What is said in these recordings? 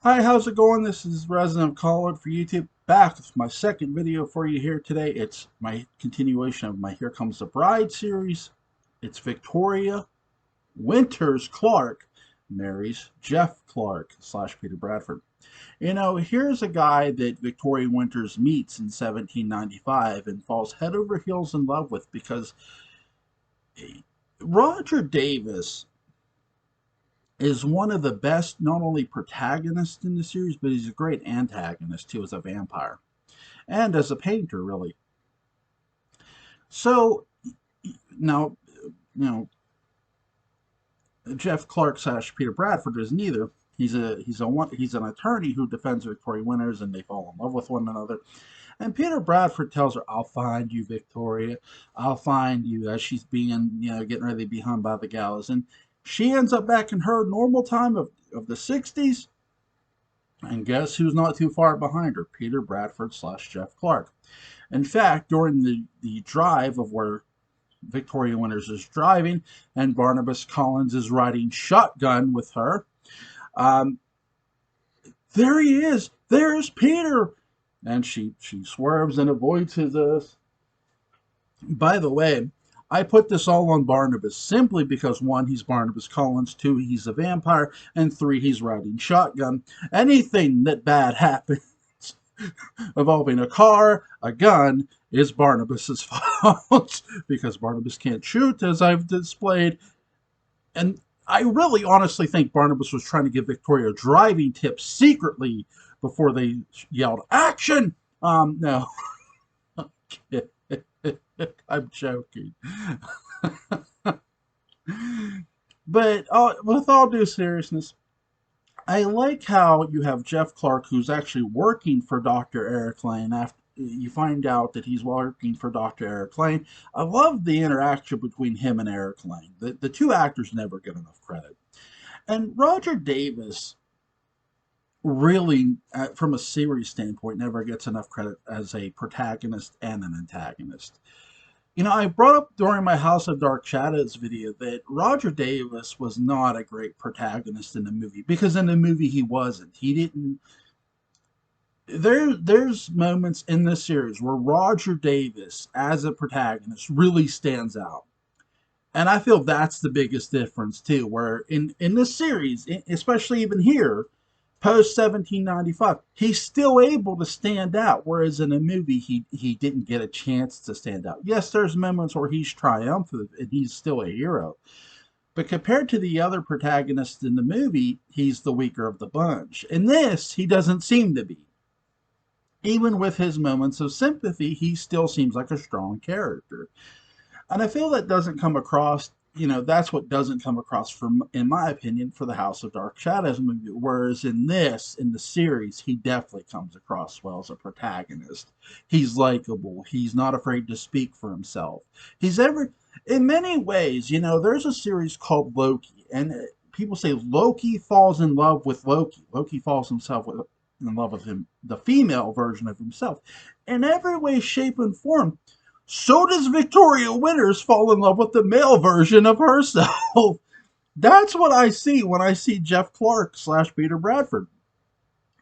Hi, how's it going? This is Resident Caller for YouTube. Back with my second video for you here today. It's my continuation of my Here Comes the Bride series. It's Victoria Winters Clark marries Jeff Clark slash Peter Bradford. You know, here's a guy that Victoria Winters meets in 1795 and falls head over heels in love with because Roger Davis is one of the best, not only protagonists in the series, but he's a great antagonist too as a vampire and as a painter, really. So now, you know, Jeff Clark slash Peter Bradford is neither. He's an attorney who defends Victoria Winters, and they fall in love with one another. And Peter Bradford tells her, "I'll find you, Victoria. I'll find you," as she's being, getting ready to be hung by the gallows. And she ends up back in her normal time of the 60s. And guess who's not too far behind her? Peter Bradford slash Jeff Clark. In fact, during the drive of where Victoria Winters is driving and Barnabas Collins is riding shotgun with her, um, there he is. There's Peter. And she swerves and avoids his. By the way, I put this all on Barnabas simply because one, he's Barnabas Collins, two, he's a vampire, and three, he's riding shotgun. Anything that bad happens involving a car, a gun, is Barnabas's fault because Barnabas can't shoot, as I've displayed. And I really honestly think Barnabas was trying to give Victoria driving tips secretly before they yelled "action." No, I'm joking. But with all due seriousness, I like how you have Jeff Clark, who's actually working for Dr. Eric Lane. After you find out that he's working for Dr. Eric Lane, I love the interaction between him and Eric Lane. The two actors never get enough credit. And Roger Davis really, from a series standpoint, never gets enough credit as a protagonist and an antagonist. You know, I brought up during my House of Dark Shadows video that Roger Davis was not a great protagonist in the movie because in the movie he wasn't. He didn't. There's moments in this series where Roger Davis as a protagonist really stands out. And I feel that's the biggest difference too. Where in this series, especially even here, post 1795, he's still able to stand out. Whereas in a movie, he didn't get a chance to stand out. Yes, there's moments where he's triumphant and he's still a hero. But compared to the other protagonists in the movie, he's the weaker of the bunch. In this, he doesn't seem to be. Even with his moments of sympathy, he still seems like a strong character. And I feel that doesn't come across, that's what doesn't come across from, in my opinion, for the House of Dark Shadows movie. Whereas in the series, he definitely comes across well as a protagonist. He's likable. He's not afraid to speak for himself. In many ways, there's a series called Loki, and people say Loki falls in love with Loki. Loki falls in love with him, the female version of himself. In every way, shape, and form, so does Victoria Winters fall in love with the male version of herself. That's what I see when I see Jeff Clark slash Peter Bradford.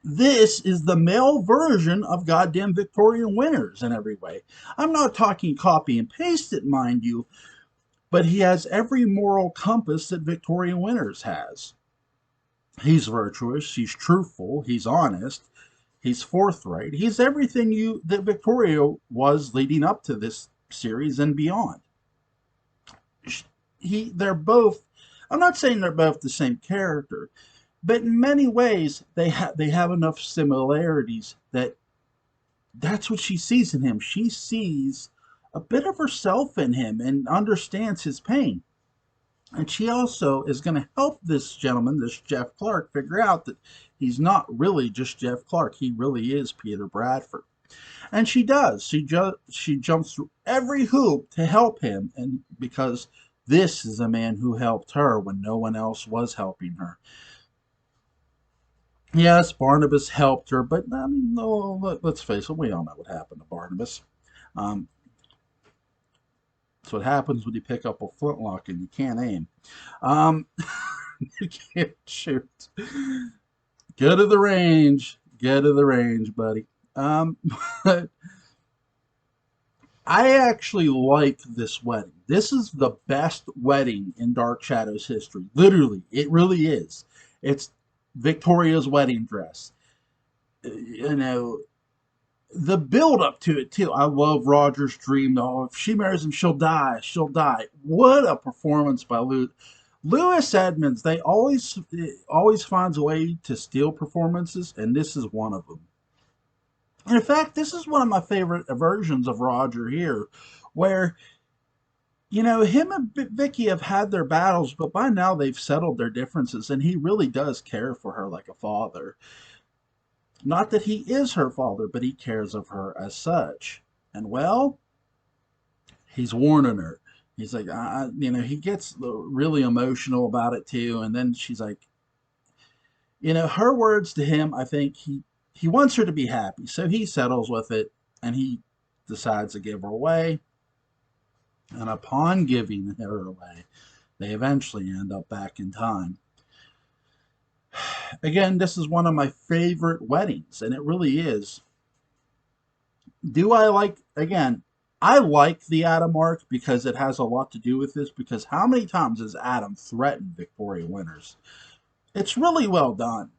This is the male version of goddamn Victoria Winters in every way. I'm not talking copy and paste it, mind you, but he has every moral compass that Victoria Winters has. He's virtuous, he's truthful, he's honest, he's forthright. He's everything you that Victoria was leading up to this series and beyond. They're both, I'm not saying they're both the same character, but in many ways they have enough similarities that that's what she sees in him. She sees a bit of herself in him and understands his pain. And she also is going to help this gentleman, this Jeff Clark, figure out that he's not really just Jeff Clark. He really is Peter Bradford. And she does. She jumps through every hoop to help him, and because this is a man who helped her when no one else was helping her. Yes, Barnabas helped her, but I mean, no, let's face it, we all know what happened to Barnabas. Um, that's what happens when you pick up a flintlock and you can't aim. Um, you can't shoot. Go to the range. Go to the range, buddy. Um, I actually like this wedding. This is the best wedding in Dark Shadows history. Literally, it really is. It's Victoria's wedding dress. You know, the build up to it too. I love Roger's dream. Oh, if she marries him, she'll die. She'll die. What a performance by Louis Edmonds. They always finds a way to steal performances, and this is one of them. And in fact, this is one of my favorite versions of Roger here, where him and Vicky have had their battles, but by now they've settled their differences, and he really does care for her like a father. Not that he is her father, but he cares of her as such. And well, he's warning her. He's like, he gets really emotional about it too. And then she's like, her words to him, I think he wants her to be happy. So he settles with it and he decides to give her away. And upon giving her away, they eventually end up back in time. Again, this is one of my favorite weddings, and it really is. Do I like, again, I like the Adam arc because it has a lot to do with this. Because how many times has Adam threatened Victoria Winters? It's really well done.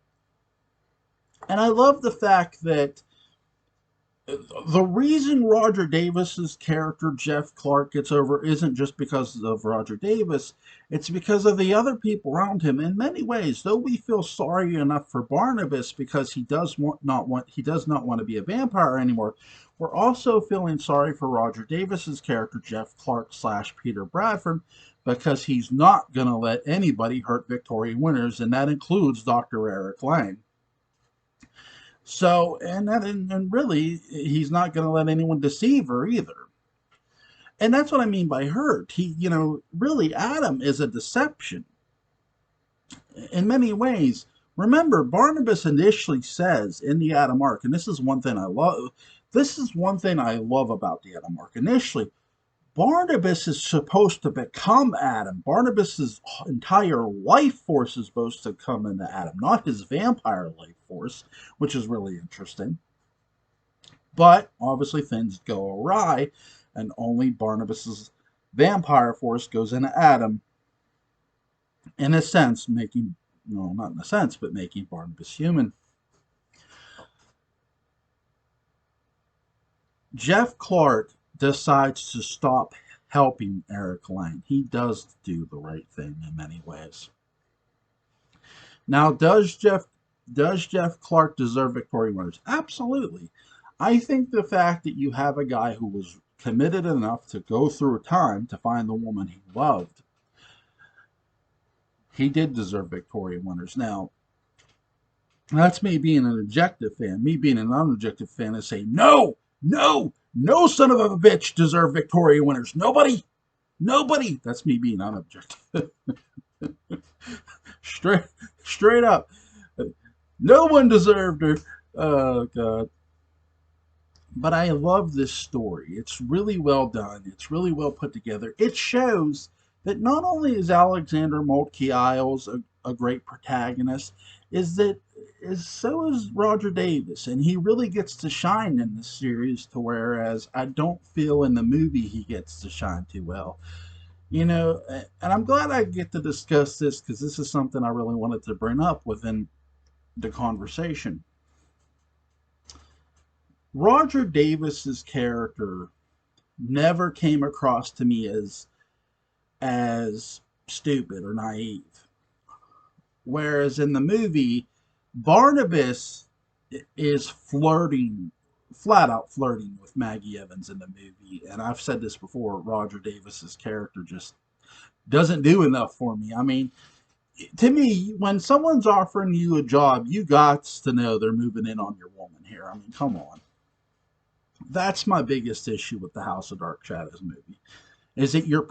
And I love the fact that the reason Roger Davis's character Jeff Clark gets over isn't just because of Roger Davis, it's because of the other people around him. In many ways, though we feel sorry enough for Barnabas because he does not want to be a vampire anymore, we're also feeling sorry for Roger Davis's character Jeff Clark / Peter Bradford because he's not going to let anybody hurt Victoria Winters, and that includes Dr. Eric Lang. So, and really, he's not going to let anyone deceive her either. And that's what I mean by hurt. Really, Adam is a deception in many ways. Remember, Barnabas initially says in the Adam arc, and this is one thing I love. This is one thing I love about the Adam arc. Initially, Barnabas is supposed to become Adam. Barnabas's entire life force is supposed to come into Adam, not his vampire life force, which is really interesting. But obviously things go awry, and only Barnabas's vampire force goes into Adam, in a sense, making, no, not in a sense, but making Barnabas human. Jeff Clark decides to stop helping Eric Lang. He does do the right thing in many ways. Now, does Jeff Clark deserve Victoria Winters? Absolutely. I think the fact that you have a guy who was committed enough to go through time to find the woman he loved, he did deserve Victoria Winters. Now, that's me being an objective fan. Me being an unobjective fan is saying, no, no, no son of a bitch deserve Victoria Winters. Nobody. That's me being unobjective. straight up. No one deserved her. Oh, God. But I love this story. It's really well done. It's really well put together. It shows that not only is Alexander Moltke Isles a great protagonist, so is Roger Davis, and he really gets to shine in this series. To whereas I don't feel in the movie he gets to shine too well. And I'm glad I get to discuss this because this is something I really wanted to bring up within the conversation. Roger Davis's character never came across to me as stupid or naive. Whereas in the movie, Barnabas is flat out flirting with Maggie Evans in the movie. And I've said this before, Roger Davis's character just doesn't do enough for me. I mean, to me, when someone's offering you a job, you got to know they're moving in on your woman here. I mean, come on. That's my biggest issue with the House of Dark Shadows movie, is that your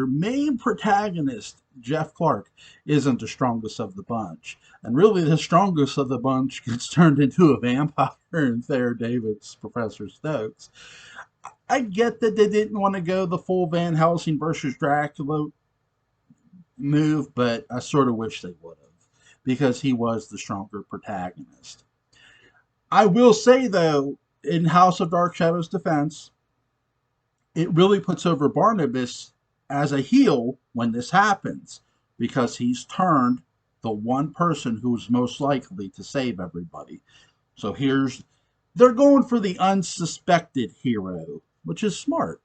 main protagonist, Jeff Clark, isn't the strongest of the bunch. And really, the strongest of the bunch gets turned into a vampire in Thayer David's Professor Stokes. I get that they didn't want to go the full Van Helsing versus Dracula move, but I sort of wish they would have. because he was the stronger protagonist. I will say, though, in House of Dark Shadows' defense, it really puts over Barnabas as a heel when this happens, because he's turned the one person who's most likely to save everybody. So they're going for the unsuspected hero, which is smart,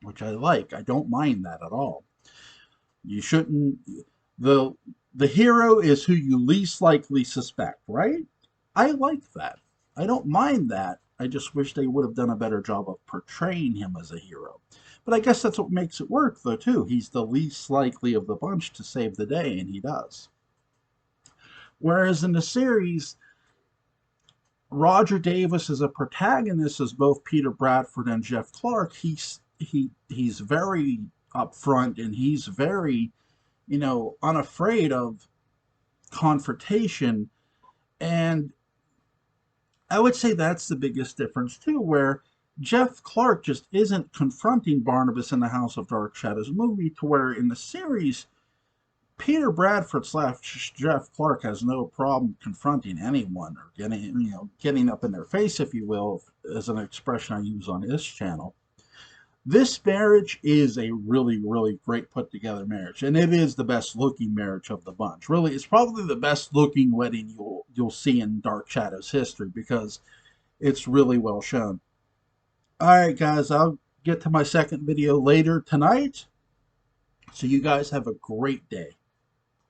which I like. I don't mind that at all. You shouldn't, the the hero is who you least likely suspect, right? I like that. I don't mind that. I just wish they would have done a better job of portraying him as a hero. But I guess that's what makes it work, though, too. He's the least likely of the bunch to save the day, and he does. Whereas in the series, Roger Davis as a protagonist, as both Peter Bradford and Jeff Clark, he's very upfront, and he's very, unafraid of confrontation. And I would say that's the biggest difference too, where Jeff Clark just isn't confronting Barnabas in the House of Dark Shadows movie, to where in the series, Peter Bradford slash Jeff Clark has no problem confronting anyone, or getting up in their face, if you will, as an expression I use on this channel. This marriage is a really, really great put together marriage, and it is the best looking marriage of the bunch. Really, it's probably the best looking wedding you'll see in Dark Shadows history, because it's really well shown. All right, guys, I'll get to my second video later tonight. So you guys have a great day.